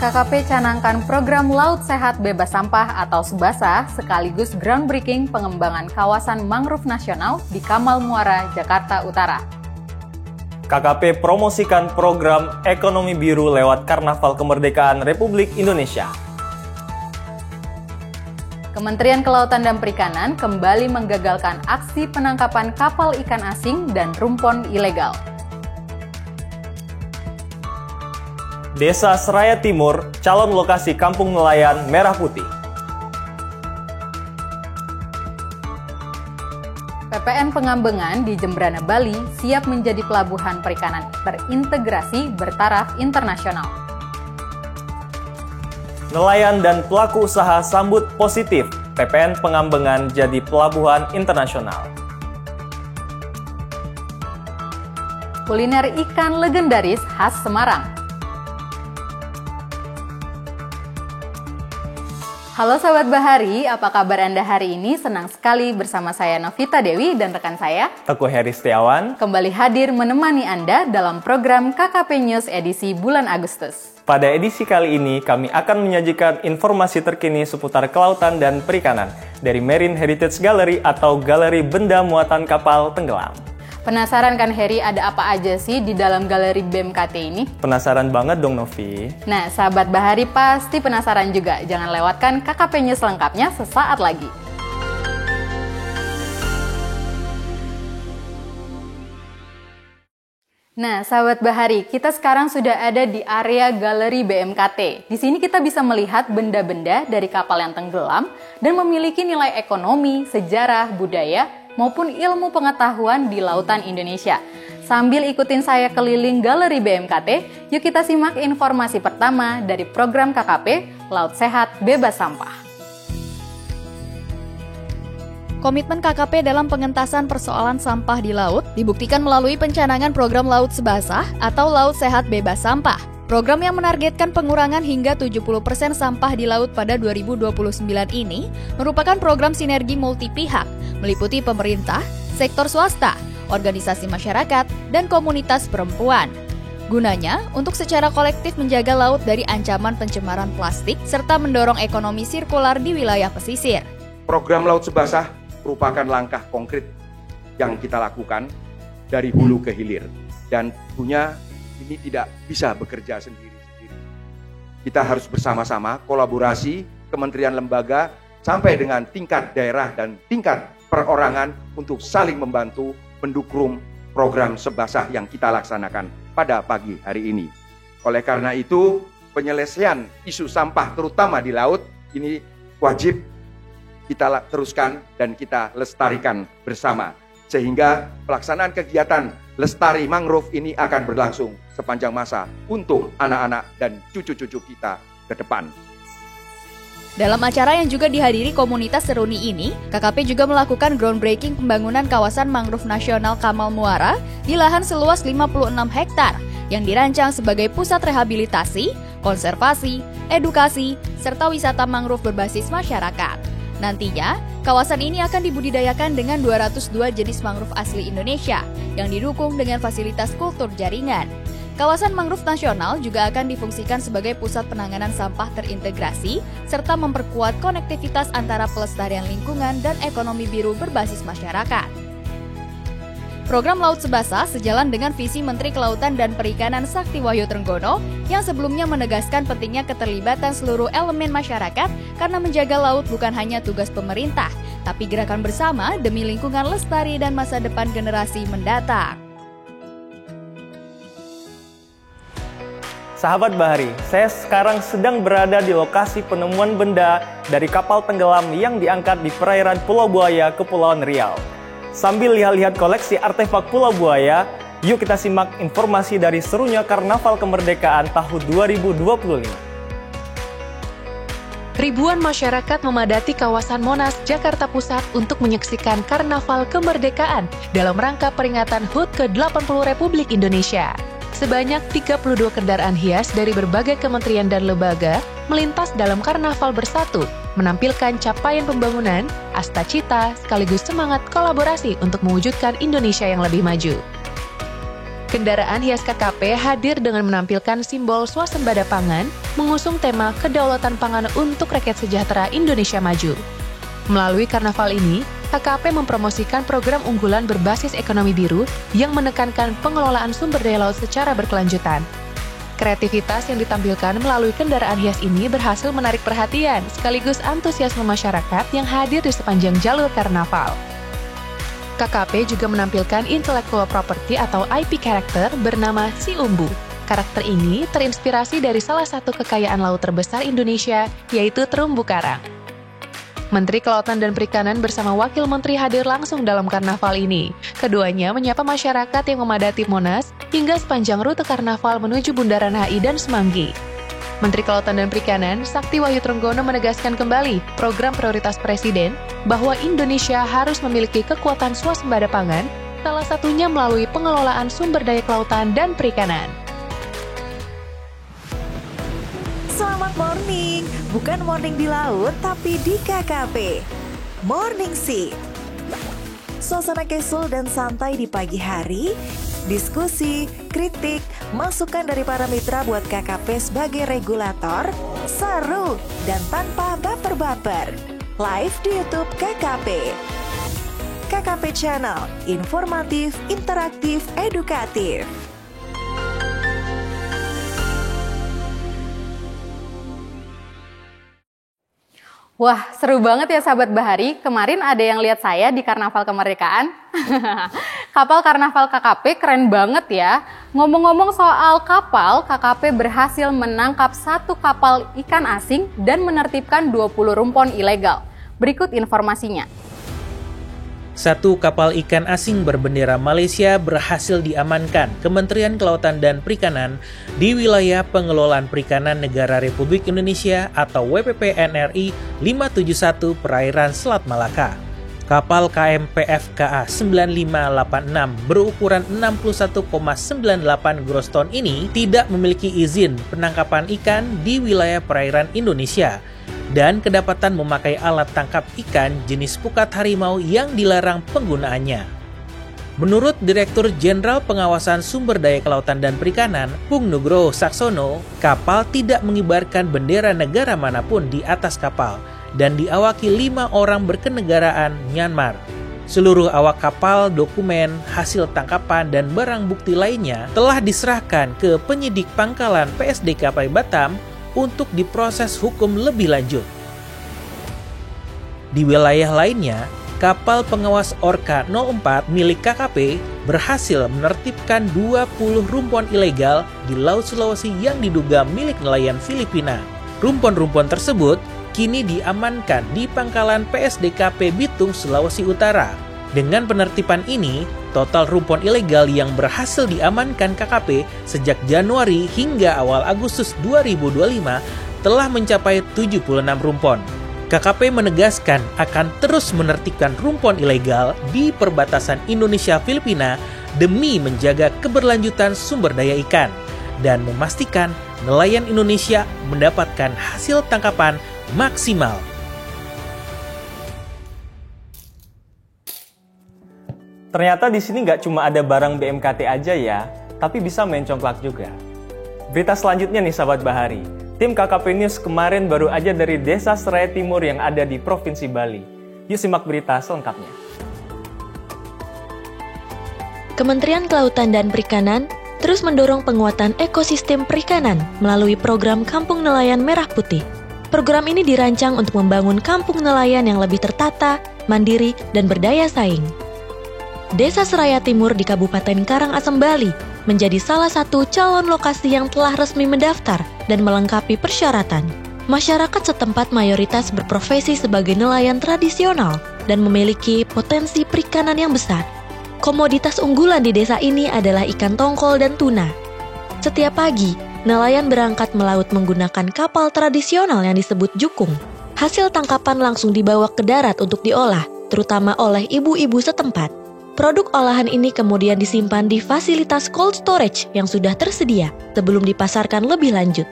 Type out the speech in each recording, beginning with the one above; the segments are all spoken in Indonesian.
KKP canangkan program Laut Sehat Bebas Sampah atau SEBASA sekaligus groundbreaking pengembangan kawasan mangrove nasional di Kamal Muara, Jakarta Utara. KKP promosikan program ekonomi biru lewat Karnaval Kemerdekaan Republik Indonesia. Kementerian Kelautan dan Perikanan kembali menggagalkan aksi penangkapan kapal ikan asing dan rumpon ilegal. Desa Seraya Timur, calon lokasi kampung nelayan Merah Putih. PPN Pengambengan di Jembrana, Bali siap menjadi pelabuhan perikanan terintegrasi bertaraf internasional. Nelayan dan pelaku usaha sambut positif, PPN Pengambengan jadi pelabuhan internasional. Kuliner ikan legendaris khas Semarang. Halo Sobat Bahari, apa kabar Anda hari ini? Senang sekali bersama saya Novita Dewi dan rekan saya Teguh Heri Setiawan kembali hadir menemani Anda dalam program KKP News edisi bulan Agustus. Pada edisi kali ini, kami akan menyajikan informasi terkini seputar kelautan dan perikanan dari Marine Heritage Gallery atau Galeri Benda Muatan Kapal Tenggelam. Penasaran kan Heri, ada apa aja sih di dalam galeri BMKT ini? Penasaran banget dong Novi. Nah, sahabat Bahari pasti penasaran juga. Jangan lewatkan KKP News lengkapnya sesaat lagi. Nah, sahabat Bahari, kita sekarang sudah ada di area galeri BMKT. Di sini kita bisa melihat benda-benda dari kapal yang tenggelam dan memiliki nilai ekonomi, sejarah, budaya, maupun ilmu pengetahuan di lautan Indonesia. Sambil ikutin saya keliling galeri BMKT, yuk kita simak informasi pertama dari program KKP Laut Sehat Bebas Sampah. Komitmen KKP dalam pengentasan persoalan sampah di laut dibuktikan melalui pencanangan program Laut SEBASA atau Laut Sehat Bebas Sampah. Program yang menargetkan pengurangan hingga 70% sampah di laut pada 2029 ini merupakan program sinergi multi-pihak, meliputi pemerintah, sektor swasta, organisasi masyarakat, dan komunitas perempuan. Gunanya untuk secara kolektif menjaga laut dari ancaman pencemaran plastik serta mendorong ekonomi sirkular di wilayah pesisir. Program Laut SEBASA merupakan langkah konkret yang kita lakukan dari hulu ke hilir, dan tentunya ini tidak bisa bekerja sendiri-sendiri. Kita harus bersama-sama kolaborasi kementerian lembaga sampai dengan tingkat daerah dan tingkat perorangan untuk saling membantu mendukung program SEBASA yang kita laksanakan pada pagi hari ini. Oleh karena itu, penyelesaian isu sampah terutama di laut ini wajib kita teruskan dan kita lestarikan bersama. Sehingga pelaksanaan kegiatan lestari mangrove ini akan berlangsung sepanjang masa untuk anak-anak dan cucu-cucu kita ke depan. Dalam acara yang juga dihadiri komunitas Seruni ini, KKP juga melakukan groundbreaking pembangunan kawasan mangrove nasional Kamal Muara di lahan seluas 56 hektar yang dirancang sebagai pusat rehabilitasi, konservasi, edukasi, serta wisata mangrove berbasis masyarakat. Nantinya, kawasan ini akan dibudidayakan dengan 202 jenis mangrove asli Indonesia yang didukung dengan fasilitas kultur jaringan. Kawasan mangrove nasional juga akan difungsikan sebagai pusat penanganan sampah terintegrasi serta memperkuat konektivitas antara pelestarian lingkungan dan ekonomi biru berbasis masyarakat. Program Laut SEBASA sejalan dengan visi Menteri Kelautan dan Perikanan Sakti Wahyu Trenggono yang sebelumnya menegaskan pentingnya keterlibatan seluruh elemen masyarakat karena menjaga laut bukan hanya tugas pemerintah, tapi gerakan bersama demi lingkungan lestari dan masa depan generasi mendatang. Sahabat Bahari, saya sekarang sedang berada di lokasi penemuan benda dari kapal tenggelam yang diangkat di perairan Pulau Buaya, Kepulauan Riau. Sambil lihat-lihat koleksi artefak Pulau Buaya, yuk kita simak informasi dari serunya Karnaval Kemerdekaan tahun 2025. Ribuan masyarakat memadati kawasan Monas, Jakarta Pusat untuk menyaksikan Karnaval Kemerdekaan dalam rangka peringatan HUT ke-80 Republik Indonesia. Sebanyak 32 kendaraan hias dari berbagai kementerian dan lembaga melintas dalam Karnaval Bersatu, menampilkan capaian pembangunan, asta cita, sekaligus semangat kolaborasi untuk mewujudkan Indonesia yang lebih maju. Kendaraan hias KKP hadir dengan menampilkan simbol swasembada pangan, mengusung tema kedaulatan pangan untuk rakyat sejahtera Indonesia Maju. Melalui karnaval ini, KKP mempromosikan program unggulan berbasis ekonomi biru yang menekankan pengelolaan sumber daya laut secara berkelanjutan. Kreativitas yang ditampilkan melalui kendaraan hias ini berhasil menarik perhatian sekaligus antusiasme masyarakat yang hadir di sepanjang jalur karnaval. KKP juga menampilkan intellectual property atau IP character bernama Si Umbu. Karakter ini terinspirasi dari salah satu kekayaan laut terbesar Indonesia, yaitu terumbu karang. Menteri Kelautan dan Perikanan bersama Wakil Menteri hadir langsung dalam karnaval ini. Keduanya menyapa masyarakat yang memadati Monas hingga sepanjang rute karnaval menuju Bundaran HI dan Semanggi. Menteri Kelautan dan Perikanan, Sakti Wahyu Trenggono menegaskan kembali program prioritas Presiden bahwa Indonesia harus memiliki kekuatan swasembada pangan, salah satunya melalui pengelolaan sumber daya kelautan dan perikanan. Selamat morning, bukan morning di laut tapi di KKP. Morning Sea. Suasana casual dan santai di pagi hari, diskusi, kritik, masukan dari para mitra buat KKP sebagai regulator, seru dan tanpa baper-baper. Live di YouTube KKP. KKP Channel, informatif, interaktif, edukatif. Wah, seru banget ya sahabat Bahari. Kemarin ada yang lihat saya di Karnaval Kemerdekaan. Kapal Karnaval KKP keren banget ya. Ngomong-ngomong soal kapal, KKP berhasil menangkap 1 kapal ikan asing dan menertibkan 20 rumpon ilegal. Berikut informasinya. 1 kapal ikan asing berbendera Malaysia berhasil diamankan Kementerian Kelautan dan Perikanan di wilayah pengelolaan perikanan Negara Republik Indonesia atau WPP NRI 571 perairan Selat Malaka. Kapal KM PFKA 9586 berukuran 61,98 gross ton ini tidak memiliki izin penangkapan ikan di wilayah perairan Indonesia dan kedapatan memakai alat tangkap ikan jenis pukat harimau yang dilarang penggunaannya. Menurut Direktur Jenderal Pengawasan Sumber Daya Kelautan dan Perikanan, Pung Nugroho Saksono, kapal tidak mengibarkan bendera negara manapun di atas kapal dan diawaki 5 orang berkenegaraan Myanmar. Seluruh awak kapal, dokumen, hasil tangkapan, dan barang bukti lainnya telah diserahkan ke penyidik pangkalan PSDKP Batam untuk diproses hukum lebih lanjut. Di wilayah lainnya, kapal pengawas Orca 04 milik KKP berhasil menertibkan 20 rumpon ilegal di Laut Sulawesi yang diduga milik nelayan Filipina. Rumpon-rumpon tersebut kini diamankan di pangkalan PSDKP Bitung, Sulawesi Utara. Dengan penertiban ini, total rumpon ilegal yang berhasil diamankan KKP sejak Januari hingga awal Agustus 2025 telah mencapai 76 rumpon. KKP menegaskan akan terus menertibkan rumpon ilegal di perbatasan Indonesia-Filipina demi menjaga keberlanjutan sumber daya ikan dan memastikan nelayan Indonesia mendapatkan hasil tangkapan maksimal. Ternyata di sini nggak cuma ada barang BMKT aja ya, tapi bisa main congklak juga. Berita selanjutnya nih sahabat Bahari. Tim KKP News kemarin baru aja dari Desa Seraya Timur yang ada di Provinsi Bali. Yuk simak berita selengkapnya. Kementerian Kelautan dan Perikanan terus mendorong penguatan ekosistem perikanan melalui program Kampung Nelayan Merah Putih. Program ini dirancang untuk membangun kampung nelayan yang lebih tertata, mandiri, dan berdaya saing. Desa Seraya Timur di Kabupaten Karangasem, Bali menjadi salah satu calon lokasi yang telah resmi mendaftar dan melengkapi persyaratan. Masyarakat setempat mayoritas berprofesi sebagai nelayan tradisional dan memiliki potensi perikanan yang besar. Komoditas unggulan di desa ini adalah ikan tongkol dan tuna. Setiap pagi, nelayan berangkat melaut menggunakan kapal tradisional yang disebut jukung. Hasil tangkapan langsung dibawa ke darat untuk diolah, terutama oleh ibu-ibu setempat. Produk olahan ini kemudian disimpan di fasilitas cold storage yang sudah tersedia sebelum dipasarkan lebih lanjut.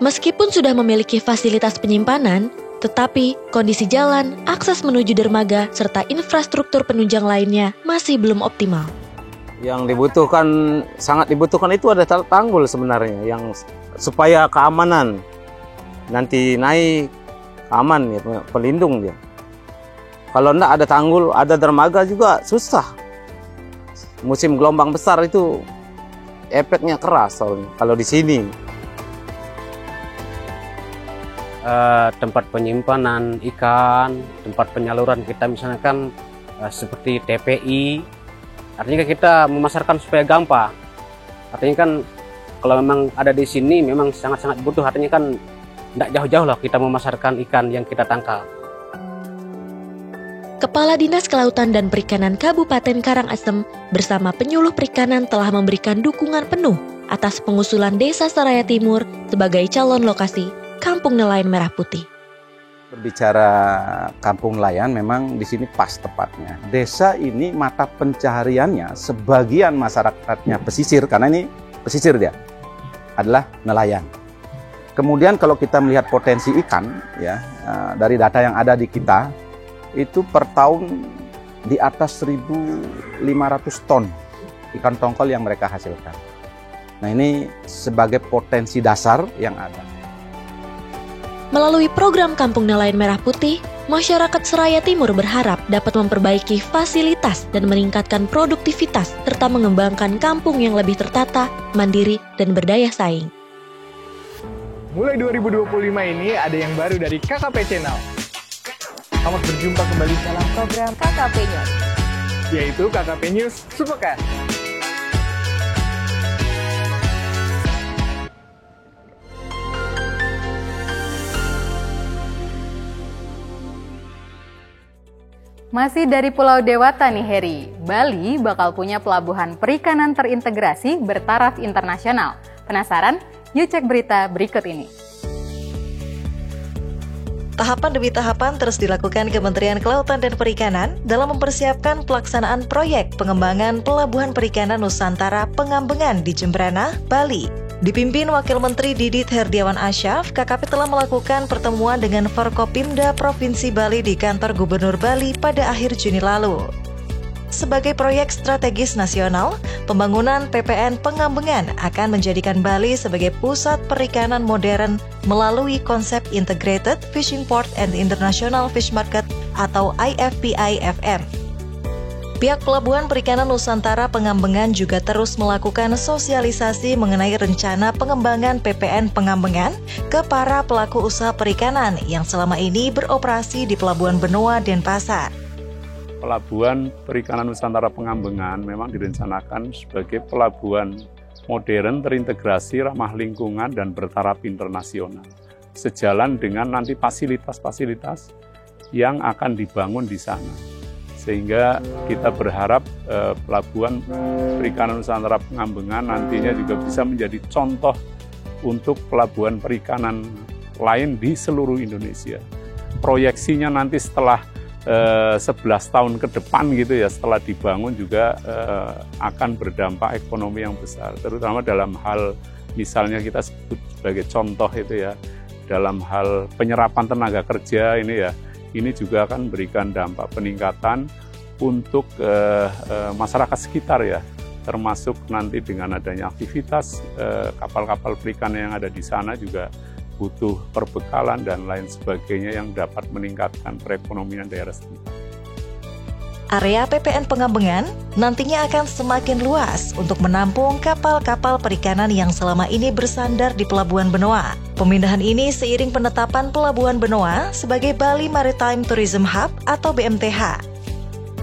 Meskipun sudah memiliki fasilitas penyimpanan, tetapi kondisi jalan, akses menuju dermaga, serta infrastruktur penunjang lainnya masih belum optimal. Yang dibutuhkan, sangat dibutuhkan itu ada tanggul sebenarnya, yang supaya keamanan nanti naik aman ya, pelindung dia. Kalau enggak ada tanggul, ada dermaga juga susah. Musim gelombang besar itu efeknya keras soalnya kalau di sini. Tempat penyimpanan ikan, tempat penyaluran kita misalnya kan seperti TPI. Artinya kita memasarkan supaya gampang. Artinya kan kalau memang ada di sini memang sangat-sangat butuh. Artinya kan tidak jauh-jauh lah kita memasarkan ikan yang kita tangkap. Kepala Dinas Kelautan dan Perikanan Kabupaten Karangasem bersama penyuluh perikanan telah memberikan dukungan penuh atas pengusulan Desa Seraya Timur sebagai calon lokasi Kampung Nelayan Merah Putih. Berbicara kampung nelayan memang di sini pas tepatnya. Desa ini mata pencahariannya sebagian masyarakatnya pesisir, karena ini pesisir dia adalah nelayan. Kemudian kalau kita melihat potensi ikan ya, dari data yang ada di kita itu per tahun di atas 1.500 ton ikan tongkol yang mereka hasilkan. Nah, ini sebagai potensi dasar yang ada. Melalui program Kampung Nelayan Merah Putih, masyarakat Seraya Timur berharap dapat memperbaiki fasilitas dan meningkatkan produktivitas serta mengembangkan kampung yang lebih tertata, mandiri, dan berdaya saing. Mulai 2025 ini ada yang baru dari KKP Channel. Selamat berjumpa kembali dalam program KKP News, yaitu KKP News Sepekan. Masih dari Pulau Dewata nih Heri, Bali bakal punya pelabuhan perikanan terintegrasi bertaraf internasional. Penasaran? Yuk cek berita berikut ini. Tahapan demi tahapan terus dilakukan Kementerian Kelautan dan Perikanan dalam mempersiapkan pelaksanaan proyek pengembangan Pelabuhan Perikanan Nusantara Pengambengan di Jembrana, Bali. Dipimpin Wakil Menteri Didit Herdiawan Asyaf, KKP telah melakukan pertemuan dengan Forkopimda Provinsi Bali di kantor Gubernur Bali pada akhir Juni lalu. Sebagai proyek strategis nasional, pembangunan PPN Pengambengan akan menjadikan Bali sebagai pusat perikanan modern melalui konsep Integrated Fishing Port and International Fish Market atau IFPI-FM. Pihak Pelabuhan Perikanan Nusantara Pengambengan juga terus melakukan sosialisasi mengenai rencana pengembangan PPN Pengambengan ke para pelaku usaha perikanan yang selama ini beroperasi di Pelabuhan Benoa, Denpasar. Pelabuhan Perikanan Nusantara Pengambengan memang direncanakan sebagai pelabuhan modern, terintegrasi, ramah lingkungan, dan bertaraf internasional. Sejalan dengan nanti fasilitas-fasilitas yang akan dibangun di sana. Sehingga kita berharap Pelabuhan Perikanan Nusantara Pengambengan nantinya juga bisa menjadi contoh untuk pelabuhan perikanan lain di seluruh Indonesia. Proyeksinya nanti setelah 11 tahun ke depan gitu ya, setelah dibangun juga akan berdampak ekonomi yang besar, terutama dalam hal misalnya kita sebut sebagai contoh itu ya, dalam hal penyerapan tenaga kerja ini ya, ini juga akan memberikan dampak peningkatan untuk masyarakat sekitar ya, termasuk nanti dengan adanya aktivitas kapal-kapal perikanan yang ada di sana juga butuh perbekalan dan lain sebagainya yang dapat meningkatkan perekonomian daerah setempat. Area PPN Pengambengan nantinya akan semakin luas untuk menampung kapal-kapal perikanan yang selama ini bersandar di Pelabuhan Benoa. Pemindahan ini seiring penetapan Pelabuhan Benoa sebagai Bali Maritime Tourism Hub atau BMTH.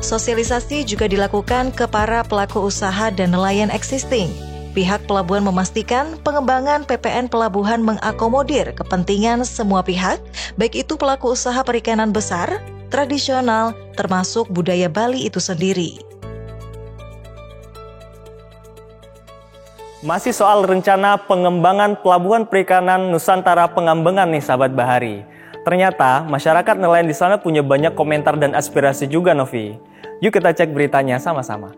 Sosialisasi juga dilakukan ke para pelaku usaha dan nelayan existing. Pihak pelabuhan memastikan pengembangan PPN pelabuhan mengakomodir kepentingan semua pihak, baik itu pelaku usaha perikanan besar, tradisional, termasuk budaya Bali itu sendiri. Masih soal rencana pengembangan Pelabuhan Perikanan Nusantara Pengambengan nih sahabat Bahari. Ternyata masyarakat nelayan di sana punya banyak komentar dan aspirasi juga, Novi. Yuk kita cek beritanya sama-sama.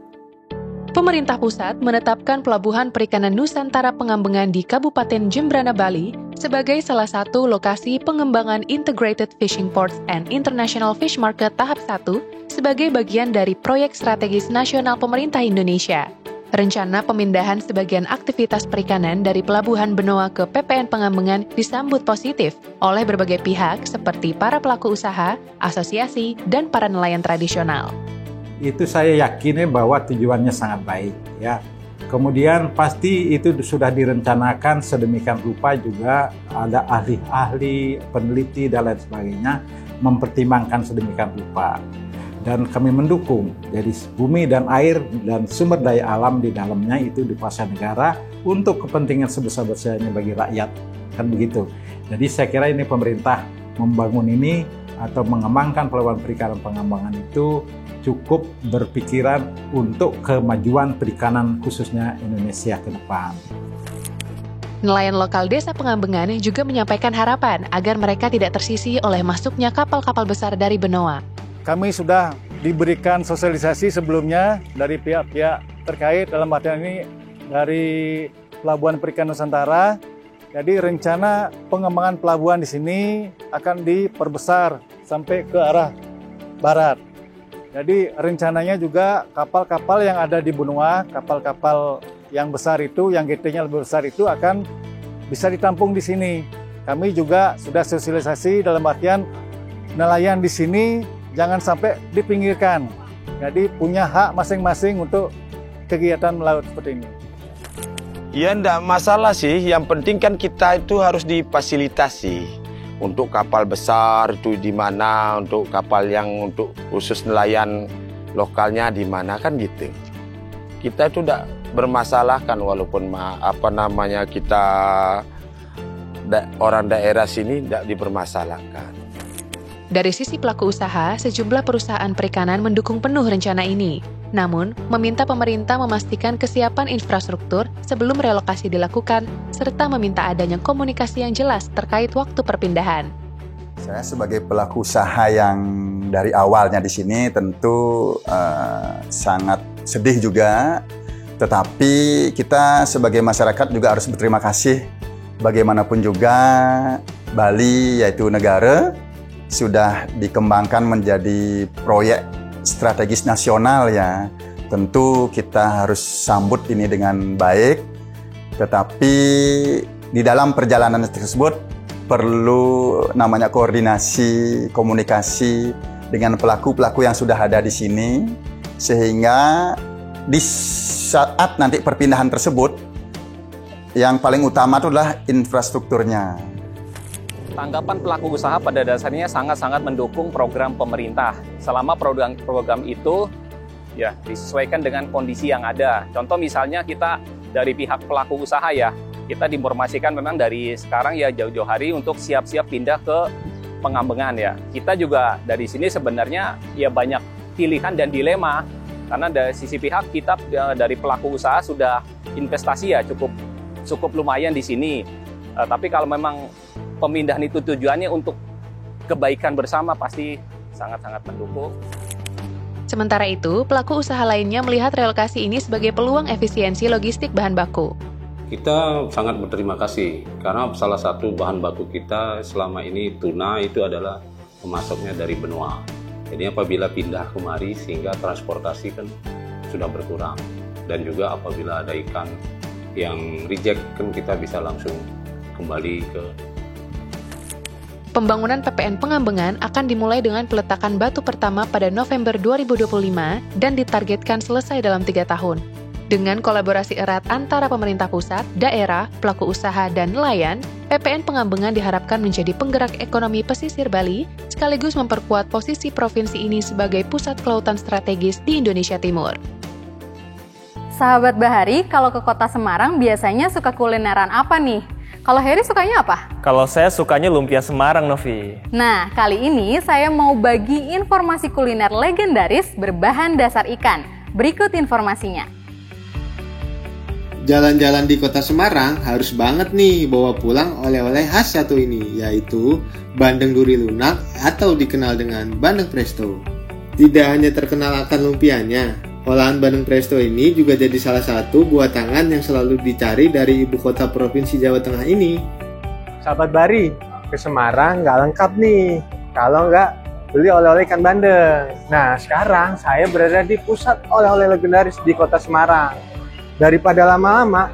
Pemerintah pusat menetapkan Pelabuhan Perikanan Nusantara Pengambengan di Kabupaten Jembrana, Bali sebagai salah satu lokasi pengembangan Integrated Fishing Ports and International Fish Market tahap 1 sebagai bagian dari proyek strategis nasional pemerintah Indonesia. Rencana pemindahan sebagian aktivitas perikanan dari Pelabuhan Benoa ke PPN Pengambengan disambut positif oleh berbagai pihak seperti para pelaku usaha, asosiasi, dan para nelayan tradisional. Itu saya yakin bahwa tujuannya sangat baik ya. Kemudian pasti itu sudah direncanakan sedemikian rupa, juga ada ahli-ahli, peneliti dan lain sebagainya mempertimbangkan sedemikian rupa. Dan kami mendukung, jadi bumi dan air dan sumber daya alam di dalamnya itu dikuasai negara untuk kepentingan sebesar-besarnya bagi rakyat, kan begitu. Jadi saya kira ini pemerintah membangun ini atau mengembangkan pelabuhan perikanan pengembangan itu cukup berpikiran untuk kemajuan perikanan khususnya Indonesia ke depan. Nelayan lokal Desa Pengambengan juga menyampaikan harapan agar mereka tidak tersisih oleh masuknya kapal-kapal besar dari Benoa. Kami sudah diberikan sosialisasi sebelumnya dari pihak-pihak terkait, dalam artian ini dari Pelabuhan Perikanan Nusantara. Jadi rencana pengembangan pelabuhan di sini akan diperbesar sampai ke arah barat. Jadi rencananya juga kapal-kapal yang ada di Benoa, kapal-kapal yang besar itu, yang GT-nya lebih besar itu akan bisa ditampung di sini. Kami juga sudah sosialisasi dalam artian nelayan di sini jangan sampai dipinggirkan. Jadi punya hak masing-masing untuk kegiatan melaut seperti ini. Ya enggak masalah sih, yang penting kan kita itu harus difasilitasi. Untuk kapal besar itu di mana, untuk kapal yang untuk khusus nelayan lokalnya di mana, kan gitu. Kita itu enggak bermasalah kan, walaupun kita orang daerah sini enggak dipermasalahkan. Dari sisi pelaku usaha, sejumlah perusahaan perikanan mendukung penuh rencana ini. Namun, meminta pemerintah memastikan kesiapan infrastruktur sebelum relokasi dilakukan, serta meminta adanya komunikasi yang jelas terkait waktu perpindahan. Saya sebagai pelaku usaha yang dari awalnya di sini tentu sangat sedih juga, tetapi kita sebagai masyarakat juga harus berterima kasih. Bagaimanapun juga Bali yaitu negara sudah dikembangkan menjadi proyek strategis nasional ya. Tentu kita harus sambut ini dengan baik, tetapi di dalam perjalanan tersebut perlu namanya koordinasi, komunikasi dengan pelaku-pelaku yang sudah ada di sini, sehingga di saat nanti perpindahan tersebut yang paling utama itu adalah infrastrukturnya. Tanggapan pelaku usaha pada dasarnya sangat-sangat mendukung program pemerintah. Selama program itu ya disesuaikan dengan kondisi yang ada. Contoh misalnya kita dari pihak pelaku usaha ya, kita diinformasikan memang dari sekarang ya jauh-jauh hari untuk siap-siap pindah ke Pengambengan ya. Kita juga dari sini sebenarnya ya banyak pilihan dan dilema. Karena dari sisi pihak kita dari pelaku usaha sudah investasi ya cukup lumayan di sini. Tapi kalau memang pemindahan itu tujuannya untuk kebaikan bersama, pasti sangat-sangat mendukung. Sementara itu, pelaku usaha lainnya melihat relokasi ini sebagai peluang efisiensi logistik bahan baku. Kita sangat berterima kasih karena salah satu bahan baku kita selama ini tuna itu adalah pemasoknya dari Benoa. Jadi apabila pindah kemari sehingga transportasi kan sudah berkurang. Dan juga apabila ada ikan yang reject kan kita bisa langsung kembali ke. Pembangunan PPN Pengambengan akan dimulai dengan peletakan batu pertama pada November 2025 dan ditargetkan selesai dalam 3 tahun. Dengan kolaborasi erat antara pemerintah pusat, daerah, pelaku usaha, dan nelayan, PPN Pengambengan diharapkan menjadi penggerak ekonomi pesisir Bali, sekaligus memperkuat posisi provinsi ini sebagai pusat kelautan strategis di Indonesia Timur. Sahabat Bahari, kalau ke kota Semarang biasanya suka kulineran apa nih? Kalau Heri sukanya apa? Kalau saya sukanya lumpia Semarang, Novi. Nah, kali ini saya mau bagi informasi kuliner legendaris berbahan dasar ikan. Berikut informasinya. Jalan-jalan di kota Semarang harus banget nih bawa pulang oleh-oleh khas satu ini, yaitu bandeng duri lunak atau dikenal dengan bandeng presto. Tidak hanya terkenal akan lumpianya, olahan bandeng presto ini juga jadi salah satu buah tangan yang selalu dicari dari ibu kota provinsi Jawa Tengah ini. Sahabat Bari, ke Semarang nggak lengkap nih kalau nggak beli oleh-oleh ikan bandeng. Nah, sekarang saya berada di pusat oleh-oleh legendaris di kota Semarang. Daripada lama-lama,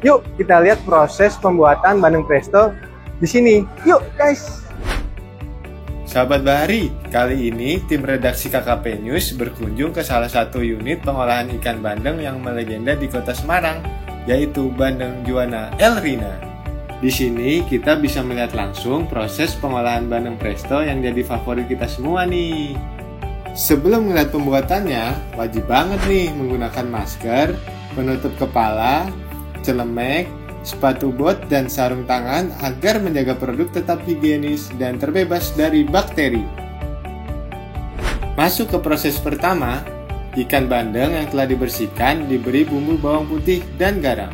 yuk kita lihat proses pembuatan bandeng presto di sini. Yuk guys. Sahabat Bahari, kali ini tim redaksi KKP News berkunjung ke salah satu unit pengolahan ikan bandeng yang melegenda di Kota Semarang, yaitu Bandeng Juwana El Rina. Di sini kita bisa melihat langsung proses pengolahan bandeng presto yang jadi favorit kita semua nih. Sebelum melihat pembuatannya, wajib banget nih menggunakan masker, penutup kepala, celemek, sepatu bot, dan sarung tangan agar menjaga produk tetap higienis dan terbebas dari bakteri. Masuk ke proses pertama, ikan bandeng yang telah dibersihkan diberi bumbu bawang putih dan garam.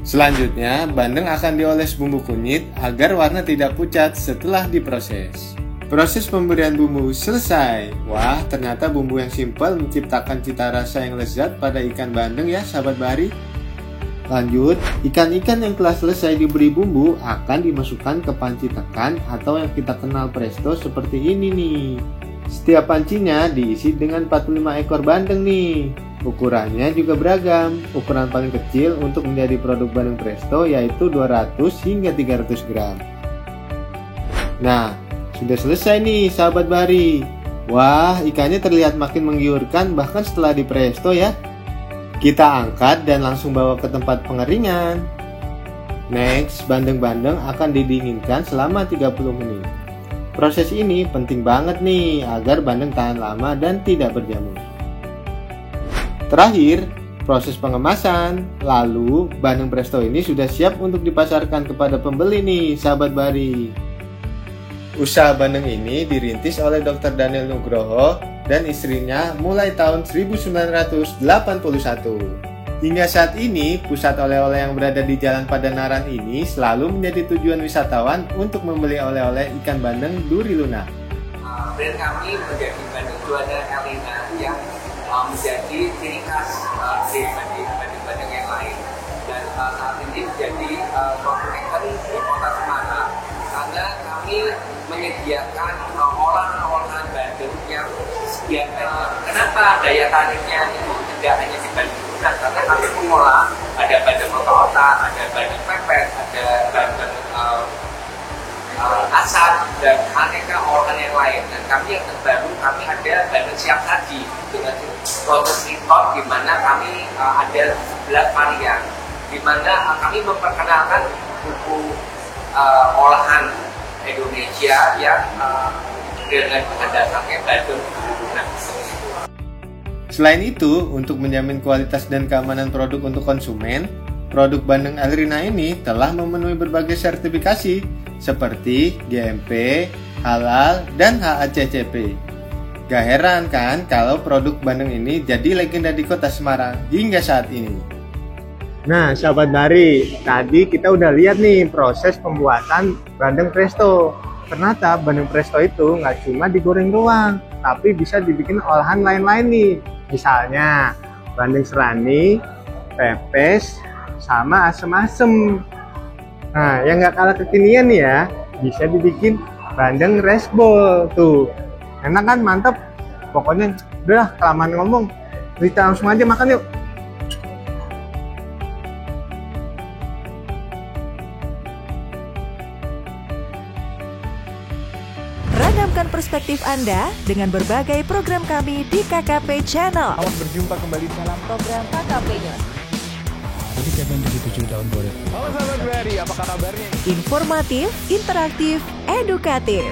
Selanjutnya, bandeng akan dioles bumbu kunyit agar warna tidak pucat setelah diproses. Proses pemberian bumbu selesai. Wah, ternyata bumbu yang simpel menciptakan cita rasa yang lezat pada ikan bandeng ya sahabat Bahari. Lanjut, ikan-ikan yang telah selesai diberi bumbu akan dimasukkan ke panci tekan atau yang kita kenal presto seperti ini nih. Setiap pancinya diisi dengan 45 ekor bandeng nih. Ukurannya juga beragam. Ukuran paling kecil untuk menjadi produk bandeng presto yaitu 200 hingga 300 gram. Nah, sudah selesai nih sahabat Bahari. Wah, ikannya terlihat makin menggiurkan bahkan setelah di presto ya. Kita angkat dan langsung bawa ke tempat pengeringan. Next, bandeng-bandeng akan didinginkan selama 30 menit. Proses ini penting banget nih agar bandeng tahan lama dan tidak berjamur. Terakhir, proses pengemasan. Lalu, bandeng presto ini sudah siap untuk dipasarkan kepada pembeli nih sahabat Bahari. Usaha bandeng ini dirintis oleh Dr. Daniel Nugroho dan istrinya mulai tahun 1981. Hingga saat ini, pusat oleh-oleh yang berada di Jalan Padanaran ini selalu menjadi tujuan wisatawan untuk membeli oleh-oleh ikan bandeng duri lunak. Brand kami menjadi Bandeng Juwana El Rina yang menjadi ciri khas dari bandeng-bandeng yang lain. Dan saat ini menjadi provider di Kota Semarang karena kami menyediakan olahan-olahan bandeng yang sekian banyak. Kenapa daya tariknya itu tidak hanya di bandeng lunak? Karena kami mengolah ada bandeng otak-otak, ada bandeng pepes, ada bandeng asam dan aneka olahan yang lain. Dan kami yang terbaru kami ada bandeng siap saji dengan proses impor di mana kami ada 11 varian, di mana kami memperkenalkan buku olahan Indonesia yang dengan bahan dasarnya bandeng. Selain itu, untuk menjamin kualitas dan keamanan produk untuk konsumen, produk Bandeng El Rina ini telah memenuhi berbagai sertifikasi seperti GMP, Halal, dan HACCP. Gak heran kan kalau produk bandeng ini jadi legenda di Kota Semarang hingga saat ini. Nah, sahabat Bahari, tadi kita udah lihat nih proses pembuatan bandeng presto. Ternyata bandeng presto itu nggak cuma digoreng doang, tapi bisa dibikin olahan lain-lain nih. Misalnya bandeng serani, pepes, sama asem-asem. Nah, yang nggak kalah kekinian nih ya, bisa dibikin bandeng rice bowl tuh. Enak kan, mantep. Pokoknya udah kelamaan ngomong, kita langsung aja makan yuk. Ragamkan perspektif Anda dengan berbagai program kami di KKP Channel. Awas berjumpa kembali dalam Program KKP News. Jadi Kevin 77 tahun 2000. Halo sahabat Bahari, apa kabarnya? Informatif, interaktif, edukatif.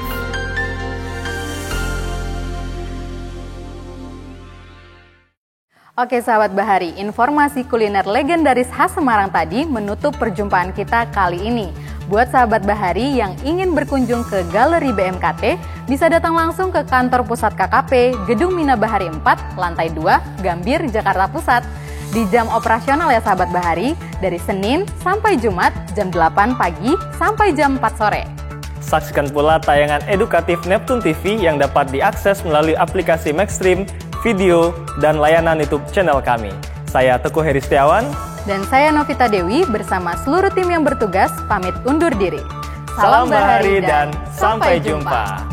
Oke sahabat Bahari, informasi kuliner legendaris khas Semarang tadi menutup perjumpaan kita kali ini. Buat sahabat Bahari yang ingin berkunjung ke Galeri BMKT, bisa datang langsung ke kantor pusat KKP, Gedung Mina Bahari 4, lantai 2, Gambir, Jakarta Pusat. Di jam operasional ya sahabat Bahari, dari Senin sampai Jumat jam 8 pagi sampai jam 4 sore. Saksikan pula tayangan edukatif Neptune TV yang dapat diakses melalui aplikasi Maxstream, video, dan layanan YouTube channel kami. Saya Teguh Heri Setiawan. Dan saya Novita Dewi bersama seluruh tim yang bertugas pamit undur diri. Salam Bahari dan sampai jumpa.